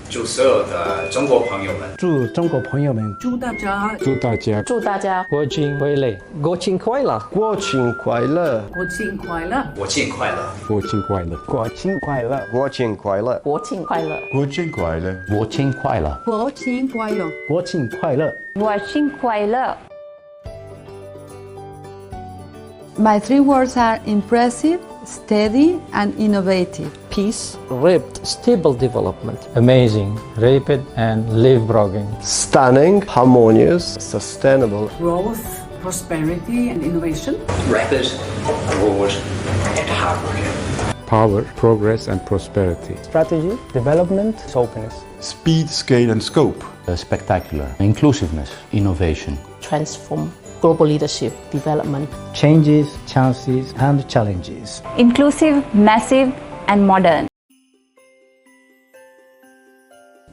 祝所有的中国朋友们，祝中国朋友们，祝大家国庆快乐，国庆快乐，国庆快乐，国庆快乐，国庆快乐，国庆快乐，国庆快乐，国庆快乐，国庆快乐，国庆快乐，国庆快乐，国庆快乐，国庆快乐，国庆快乐。My three words are impressive, steady, and innovative. Peace, rapid, stable development. Amazing, rapid, and live-broken. Stunning, harmonious, sustainable. Growth, prosperity, and innovation. Rapid, broad, and hardworking. Power, progress, and prosperity. Strategy, development, openness. Speed, scale, and scope. Spectacular, inclusiveness, innovation. Transform. Global leadership, development. Changes, chances, and challenges. Inclusive, massive, and modern.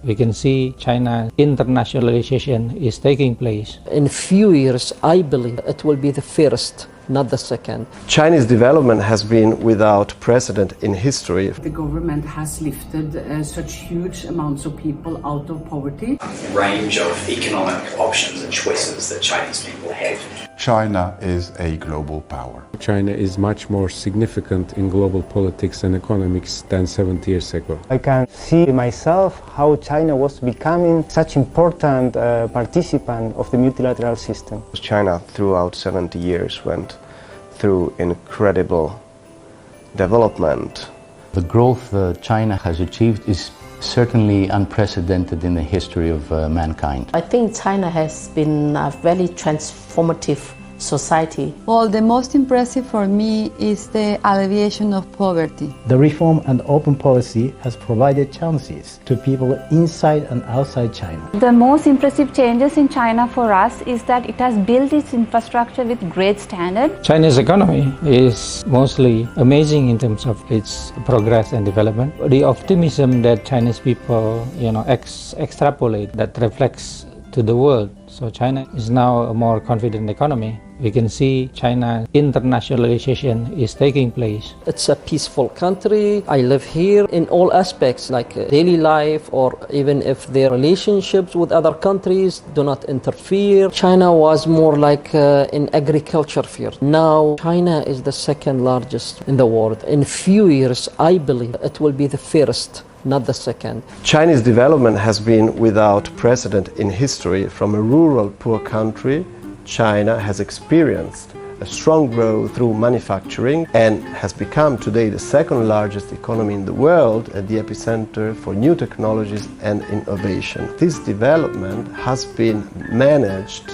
We can see China's internationalization is taking place. In few years, I believe it will be the first, not the second. Chinese development has been without precedent in history. The government has lifted such huge amounts of people out of poverty. A range of economic options and choices that Chinese people have. China is a global power. China is much more significant in global politics and economics than 70 years ago. I can see myself how China was becoming such important participant of the multilateral system. China throughout 70 years went through incredible development. The growth China has achieved is certainly unprecedented in the history of mankind. I think China has been a very transformative society. Well, the most impressive for me is the alleviation of poverty. The reform and open policy has provided chances to people inside and outside China. The most impressive changes in China for us is that it has built its infrastructure with great standard. China's economy is mostly amazing in terms of its progress and development. The optimism that Chinese people, extrapolate, that reflects to the world. So China is now a more confident economy. We can see China's internationalization is taking place. It's a peaceful country. I live here in all aspects, like daily life, or even if their relationships with other countries do not interfere. China was more like in agriculture field. Now China is the second largest in the world. In few years, I believe it will be the first, not the second. Chinese development has been without precedent in history. From a rural, poor country, China has experienced a strong growth through manufacturing and has become today the second largest economy in the world at the epicenter for new technologies and innovation. This development has been managed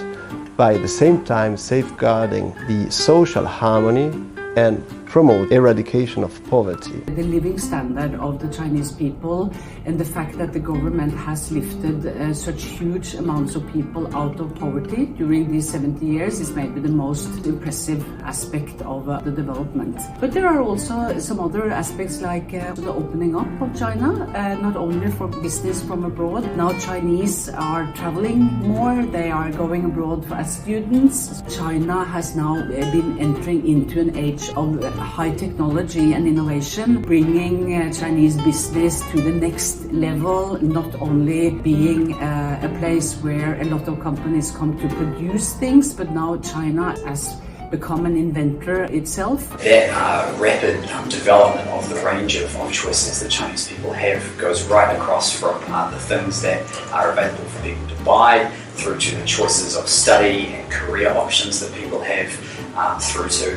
by at the same time safeguarding the social harmony and promote eradication of poverty. The living standard of the Chinese people and the fact that the government has lifted such huge amounts of people out of poverty during these 70 years is maybe the most impressive aspect of the development. But there are also some other aspects like the opening up of China, not only for business from abroad. Now Chinese are traveling more, they are going abroad as students. China has now been entering into an age of high technology and innovation, bringing Chinese business to the next level, not only being a place where a lot of companies come to produce things, but now China has become an inventor itself. That rapid development of the range of choices that Chinese people have goes right across from the things that are available for people to buy, through to the choices of study and career options that people have, through to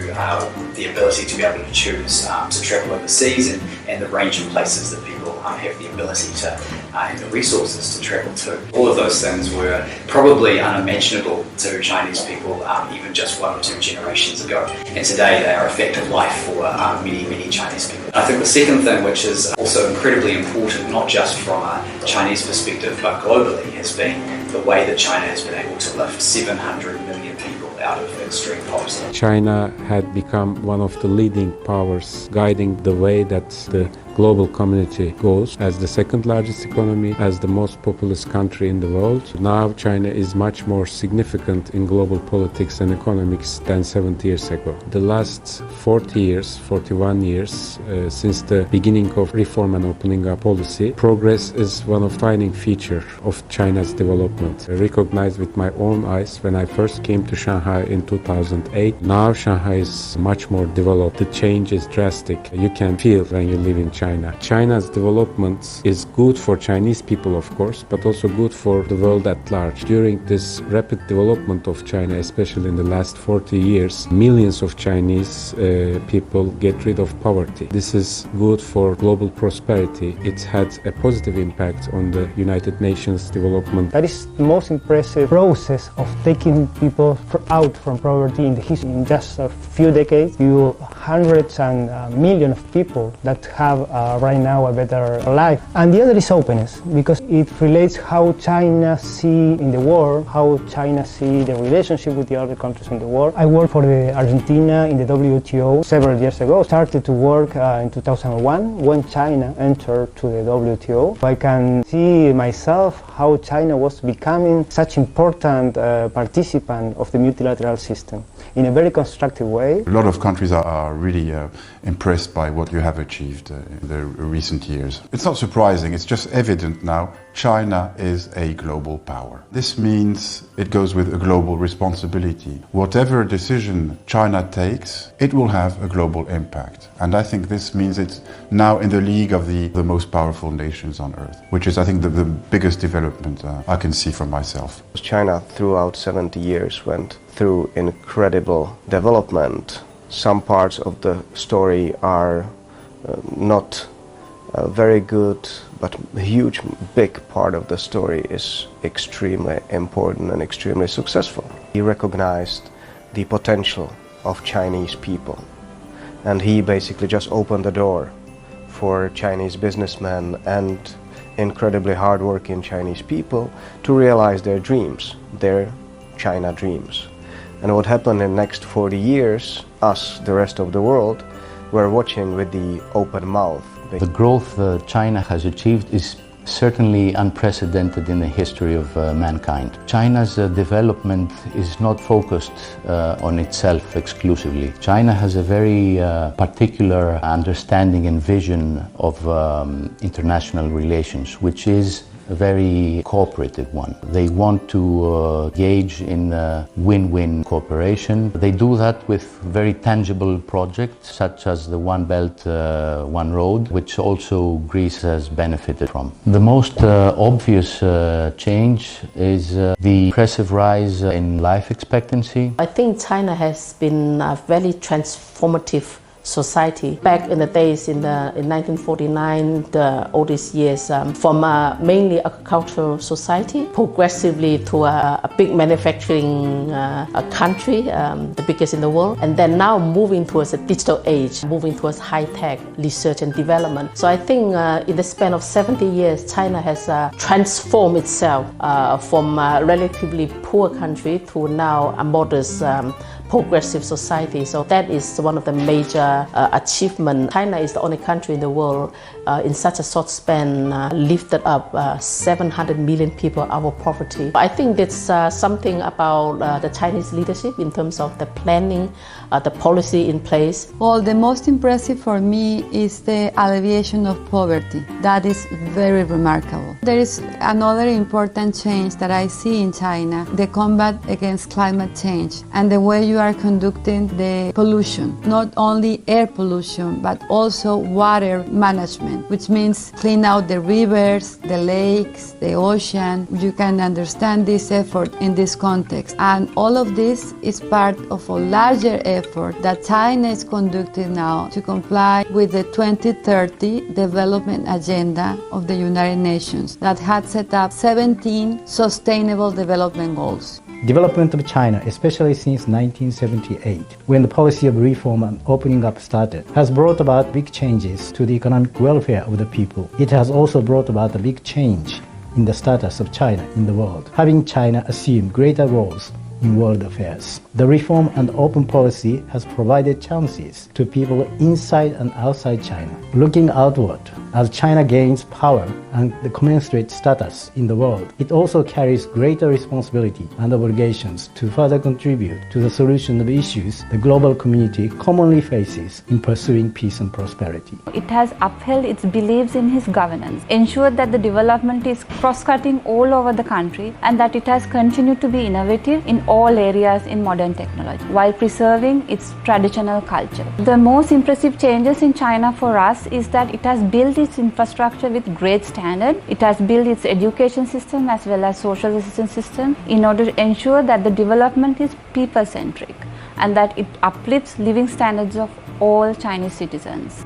the ability to be able to choose to travel overseas and the range of places that people have the ability to and the resources to travel to. All of those things were probably unimaginable to Chinese people even just 1 or 2 generations ago. And today they are a fact of life for many, many Chinese people. I think the second thing, which is also incredibly important, not just from a Chinese perspective, but globally, has been the way that China has been able to lift 700 million people out of extreme poverty. China had become one of the leading powers, guiding the way that the global community goals as the second largest economy, as the most populous country in the world. Now China is much more significant in global politics and economics than 70 years ago. The last 40 years, 41 years, since the beginning of reform and opening up policy, progress is one of the defining features of China's development. I recognized with my own eyes when I first came to Shanghai in 2008. Now Shanghai is much more developed. The change is drastic. You can feel when you live in China. China's development is good for Chinese people, of course, but also good for the world at large. During this rapid development of China, especially in the last 40 years, millions of Chinese people get rid of poverty. This is good for global prosperity. It's had a positive impact on the United Nations development. That is the most impressive process of taking people out from poverty in the history. In just a few decades, you hundreds and millions of people that have right now a better life. And the other is openness, because it relates how China see in the world, how China see the relationship with the other countries in the world. I worked for the Argentina in the WTO several years ago. Started to work in 2001 when China entered to the WTO. I can see myself how China was becoming such important participant of the multilateral system in a very constructive way. A lot of countries are really impressed by what you have achieved in the recent years. It's not surprising, it's just evident now. China is a global power. This means it goes with a global responsibility. Whatever decision China takes, it will have a global impact. And I think this means it's now in the league of the most powerful nations on earth, which is, I think, the biggest development I can see for myself. China throughout 70 years went through incredible development. Some parts of the story are not very good, but a huge, big part of the story is extremely important and extremely successful. He recognized the potential of Chinese people, and he basically just opened the door for Chinese businessmen and incredibly hardworking Chinese people to realize their dreams, their China dreams. And what happened in the next 40 years, us, the rest of the world, were watching with the open mouth. The growth China has achieved is certainly unprecedented in the history of mankind. China's development is not focused on itself exclusively. China has a very particular understanding and vision of international relations, which is a very cooperative one. They want to engage in win-win cooperation. They do that with very tangible projects such as the One Belt, One Road, which also Greece has benefited from. The most obvious change is the impressive rise in life expectancy. I think China has been a very transformative society. Back in the days in 1949, the oldest years, from mainly a agricultural society, progressively to a big manufacturing country, the biggest in the world, and then now moving towards a digital age, moving towards high-tech research and development. So I think in the span of 70 years, China has transformed itself from a relatively poor country to now a modest progressive society. So that is one of the major achievements. China is the only country in the world in such a short span lifted up 700 million people out of poverty. I think that's something about the Chinese leadership in terms of the planning, the policy in place. Well, the most impressive for me is the alleviation of poverty. That is very remarkable. There is another important change that I see in China, the combat against climate change and the way you are conducting the pollution, not only air pollution, but also water management, which means clean out the rivers, the lakes, the ocean. You can understand this effort in this context. And all of this is part of a larger effort that China is conducting now to comply with the 2030 Development Agenda of the United Nations that had set up 17 Sustainable Development Goals. Development of China, especially since 1978, when the policy of reform and opening up started, has brought about big changes to the economic welfare of the people. It has also brought about a big change in the status of China in the world, having China assume greater roles in world affairs. The reform and open policy has provided chances to people inside and outside China. Looking outward, as China gains power and the commensurate status in the world, it also carries greater responsibility and obligations to further contribute to the solution of issues the global community commonly faces in pursuing peace and prosperity. It has upheld its beliefs in its governance, ensured that the development is cross-cutting all over the country, and that it has continued to be innovative in all areas in modern technology, while preserving its traditional culture. The most impressive changes in China for us is that it has built its infrastructure with great standard. It has built its education system as well as social assistance system in order to ensure that the development is people-centric and that it uplifts living standards of all Chinese citizens.